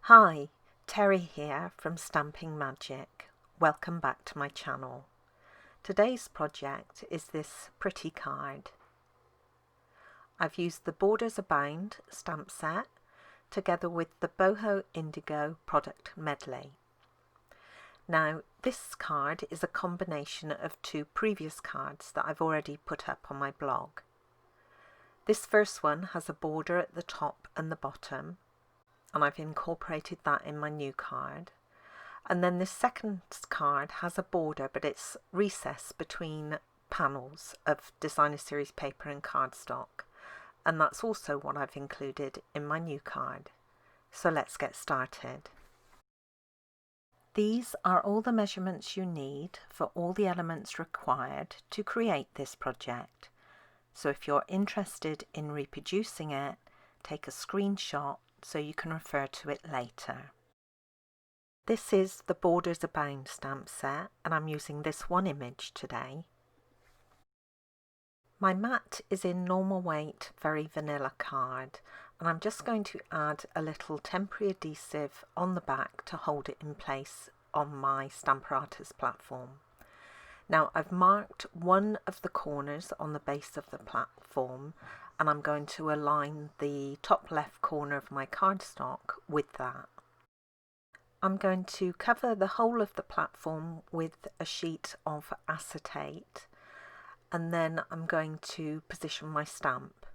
Hi, Teri here from Stamping Magic. Welcome back to my channel. Today's project is this pretty card. I've used the Borders Abound stamp set together with the Boho Indigo Product Medley. Now this card is a combination of two previous cards that I've already put up on my blog. This first one has a border at the top and the bottom, and I've incorporated that in my new card. And then this second card has a border, but it's recessed between panels of designer series paper and cardstock, and that's also what I've included in my new card. So let's get started. These are all the measurements you need for all the elements required to create this project. So if you're interested in reproducing it, take a screenshot so you can refer to it later. This is the Borders Abound stamp set, and I'm using this one image today. My mat is in normal weight, very vanilla card, and I'm just going to add a little temporary adhesive on the back to hold it in place on my Stampin' Artist platform. Now I've marked one of the corners on the base of the platform, and I'm going to align the top left corner of my cardstock with that. I'm going to cover the whole of the platform with a sheet of acetate, and then I'm going to position my stamp.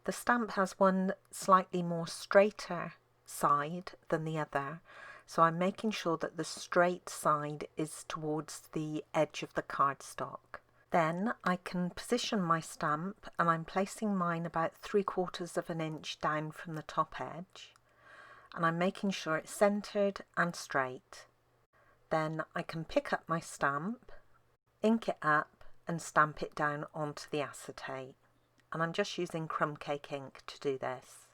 The stamp has one slightly more straighter side than the other, so I'm making sure that the straight side is towards the edge of the cardstock. Then I can position my stamp, and I'm placing mine about 3/4 of an inch down from the top edge, and I'm making sure it's centered and straight. Then I can pick up my stamp, ink it up and stamp it down onto the acetate, and I'm just using crumb cake ink to do this.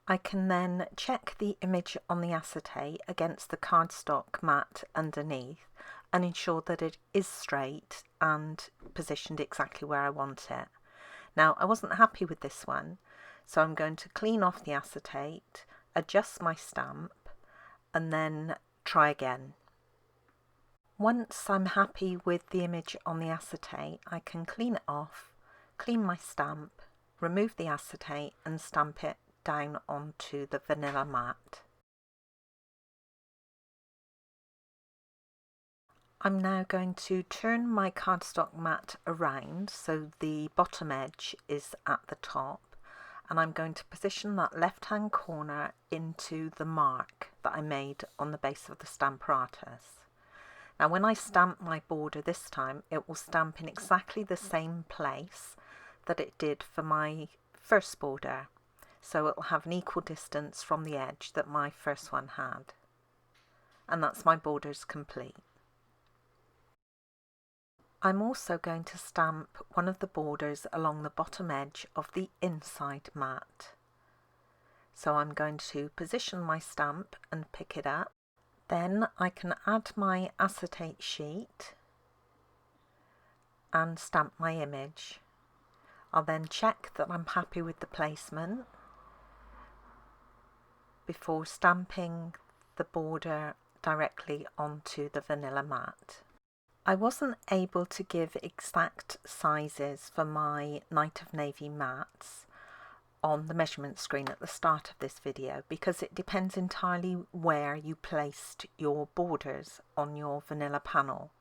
I can then check the image on the acetate against the cardstock mat underneath and ensure that it is straight and positioned exactly where I want it. Now I wasn't happy with this one, so I'm going to clean off the acetate, adjust my stamp, and then try again. Once I'm happy with the image on the acetate, I can clean it off, clean my stamp, remove the acetate and stamp it down onto the vanilla mat. I'm now going to turn my cardstock mat around so the bottom edge is at the top, and I'm going to position that left hand corner into the mark that I made on the base of the Stampin' Artist. Now when I stamp my border this time, it will stamp in exactly the same place that it did for my first border, so it will have an equal distance from the edge that my first one had. And that's my borders complete. I'm also going to stamp one of the borders along the bottom edge of the inside mat. So I'm going to position my stamp and pick it up. Then I can add my acetate sheet and stamp my image. I'll then check that I'm happy with the placement before stamping the border directly onto the vanilla mat. I wasn't able to give exact sizes for my Night of Navy mats on the measurement screen at the start of this video because it depends entirely where you placed your borders on your vanilla panel.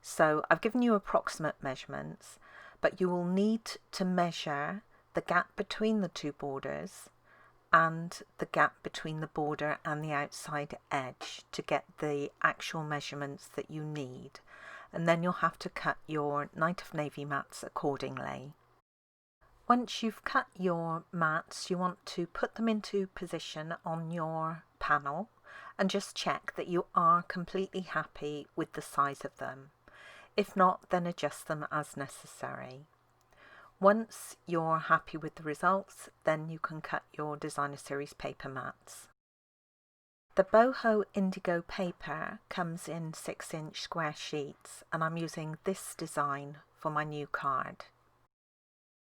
So I've given you approximate measurements, but you will need to measure the gap between the two borders and the gap between the border and the outside edge to get the actual measurements that you need, and then you'll have to cut your Night of Navy mats accordingly. Once you've cut your mats, you want to put them into position on your panel and just check that you are completely happy with the size of them. If not, then adjust them as necessary. Once you're happy with the results, then you can cut your designer series paper mats. The Boho Indigo paper comes in 6-inch square sheets, and I'm using this design for my new card.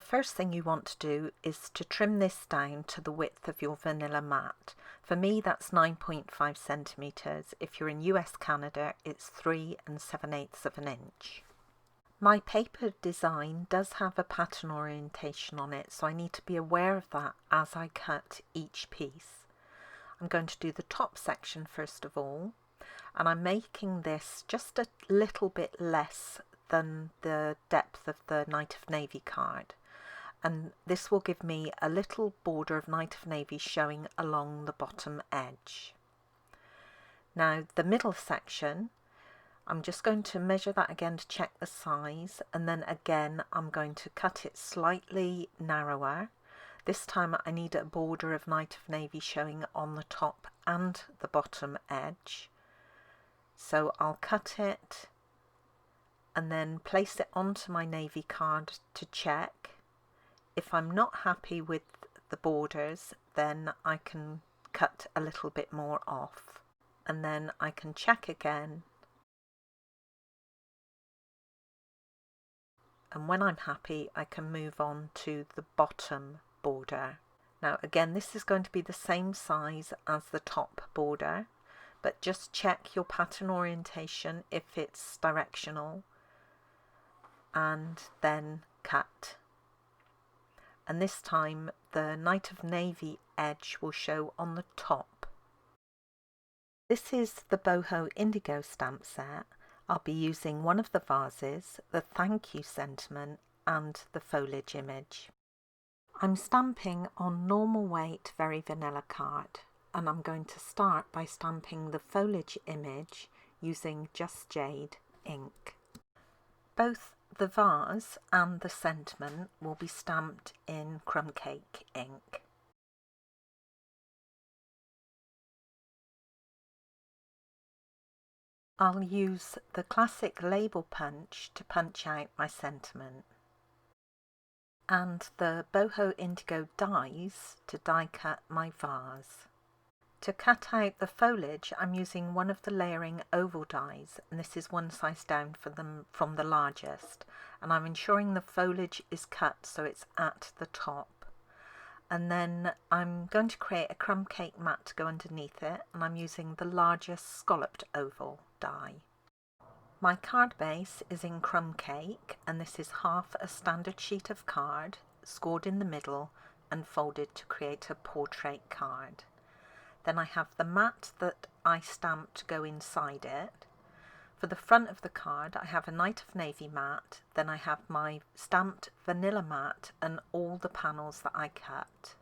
first thing you want to do is to trim this down to the width of your vanilla mat. For me that's 9.5 centimeters. If you're in US Canada it's 3 7/8 of an inch. My paper design does have a pattern orientation on it, so I need to be aware of that as I cut each piece. I'm going to do the top section first of all, and I'm making this just a little bit less than the depth of the Night of Navy card, and this will give me a little border of Night of Navy showing along the bottom edge. Now the middle section, I'm just going to measure that again to check the size, and then again I'm going to cut it slightly narrower. This time I need a border of Night of Navy showing on the top and the bottom edge. So I'll cut it and then place it onto my navy card to check. If I'm not happy with the borders, then I can cut a little bit more off, and then I can check again. And when I'm happy, I can move on to the bottom border. Now again, this is going to be the same size as the top border, but just check your pattern orientation if it's directional, and then cut. And this time the Night of Navy edge will show on the top. This is the Boho Indigo stamp set. I'll be using one of the vases, the thank you sentiment, and the foliage image. I'm stamping on normal weight very vanilla card, and I'm going to start by stamping the foliage image using Just Jade ink. Both the vase and the sentiment will be stamped in crumb cake ink. I'll use the classic label punch to punch out my sentiment, and the Boho Indigo dies to die cut my vase. To cut out the foliage, I'm using one of the layering oval dies, and this is one size down from the largest, and I'm ensuring the foliage is cut so it's at the top. And then I'm going to create a crumb cake mat to go underneath it, and I'm using the largest scalloped oval die. My card base is in crumb cake, and this is half a standard sheet of card, scored in the middle and folded to create a portrait card. Then I have the mat that I stamped to go inside it. For the front of the card I have a Night of Navy mat, then I have my stamped vanilla mat and all the panels that I cut.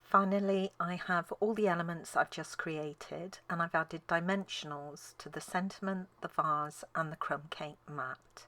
Finally I have all the elements I've just created, and I've added dimensionals to the sentiment, the vase and the crumb cake mat.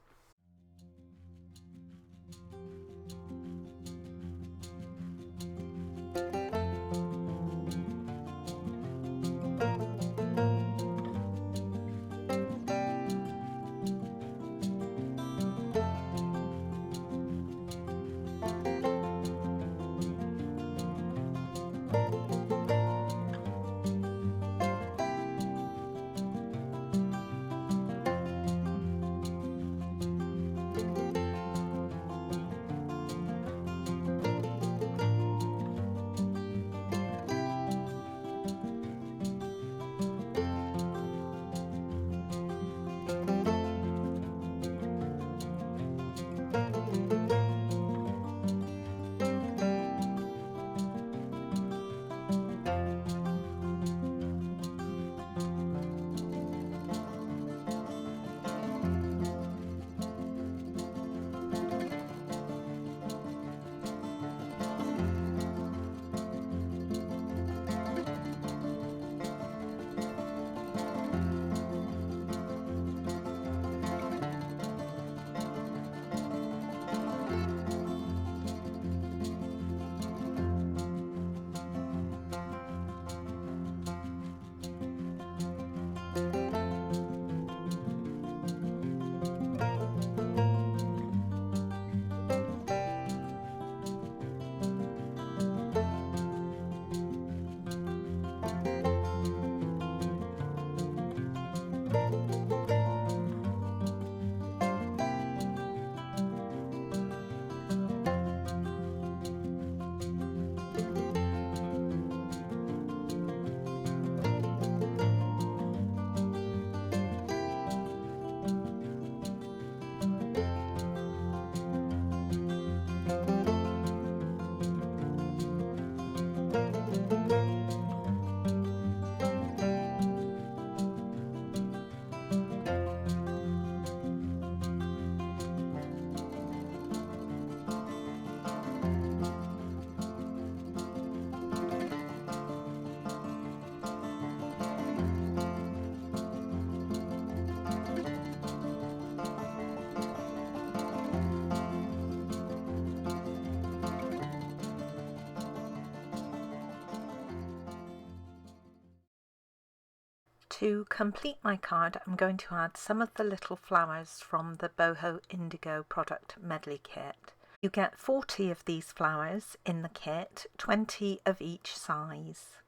To complete my card, I'm going to add some of the little flowers from the Boho Indigo Product Medley kit. You get 40 of these flowers in the kit, 20 of each size.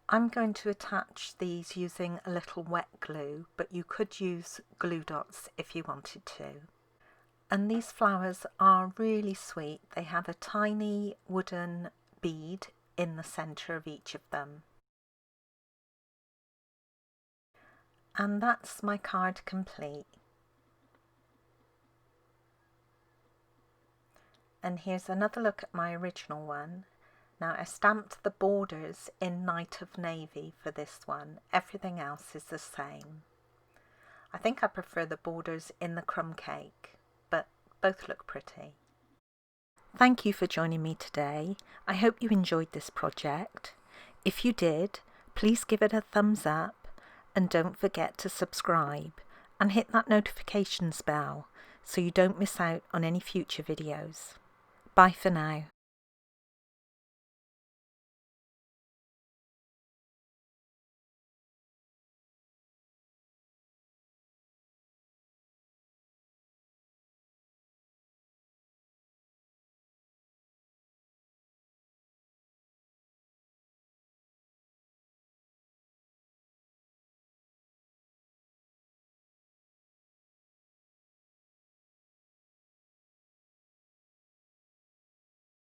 I'm going to attach these using a little wet glue, but you could use glue dots if you wanted to. And these flowers are really sweet. They have a tiny wooden bead in the centre of each of them. And that's my card complete. And here's another look at my original one. Now I stamped the borders in Night of Navy for this one. Everything else is the same. I think I prefer the borders in the crumb cake, but both look pretty. Thank you for joining me today. I hope you enjoyed this project. If you did, please give it a thumbs up and don't forget to subscribe and hit that notifications bell so you don't miss out on any future videos. Bye for now.